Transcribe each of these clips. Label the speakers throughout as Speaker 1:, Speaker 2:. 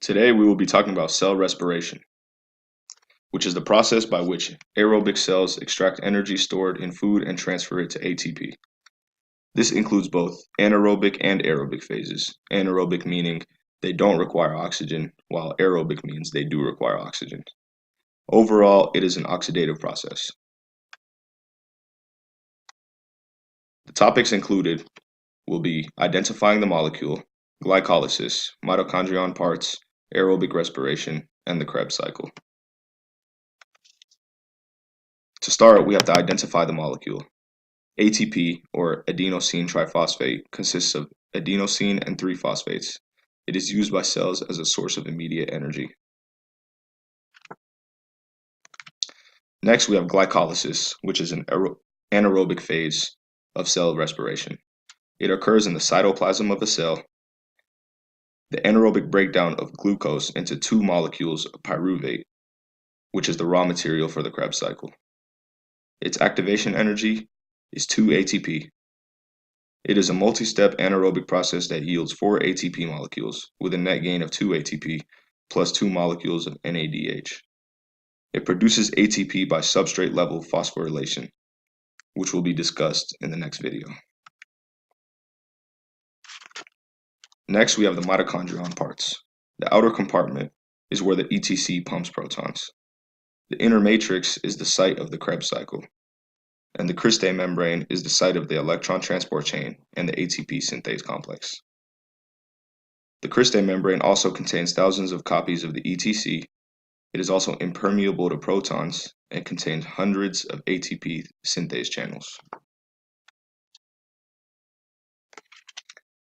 Speaker 1: Today we will be talking about cell respiration, which is the process by which aerobic cells extract energy stored in food and transfer it to ATP. This includes both anaerobic and aerobic phases. Anaerobic meaning they don't require oxygen, while aerobic means they do require oxygen. Overall, it is an oxidative process. The topics included will be identifying the molecule, glycolysis, mitochondrion parts, aerobic respiration, and the Krebs cycle. To start, we have to identify the molecule. ATP, or adenosine triphosphate, consists of adenosine and three phosphates. It is used by cells as a source of immediate energy. Next, we have glycolysis, which is an anaerobic phase of cell respiration. It occurs in the cytoplasm of a cell. The anaerobic breakdown of glucose into two molecules of pyruvate, which is the raw material for the Krebs cycle. Its activation energy is 2 ATP. It is a multi-step anaerobic process that yields 4 ATP molecules with a net gain of 2 ATP plus 2 molecules of NADH. It produces ATP by substrate level phosphorylation, which will be discussed in the next video. Next, we have the mitochondrion parts. The outer compartment is where the ETC pumps protons. The inner matrix is the site of the Krebs cycle, and the cristae membrane is the site of the electron transport chain and the ATP synthase complex. The cristae membrane also contains thousands of copies of the ETC. It is also impermeable to protons and contains hundreds of ATP synthase channels.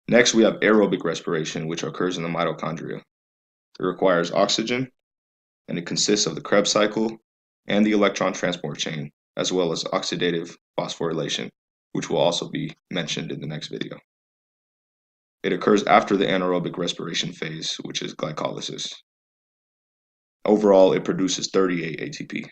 Speaker 1: Next, we have aerobic respiration, which occurs in the mitochondria. It requires oxygen, and it consists of the Krebs cycle and the electron transport chain, as well as oxidative phosphorylation, which will also be mentioned in the next video. It occurs after the anaerobic respiration phase, which is glycolysis. Overall, it produces 38 ATP.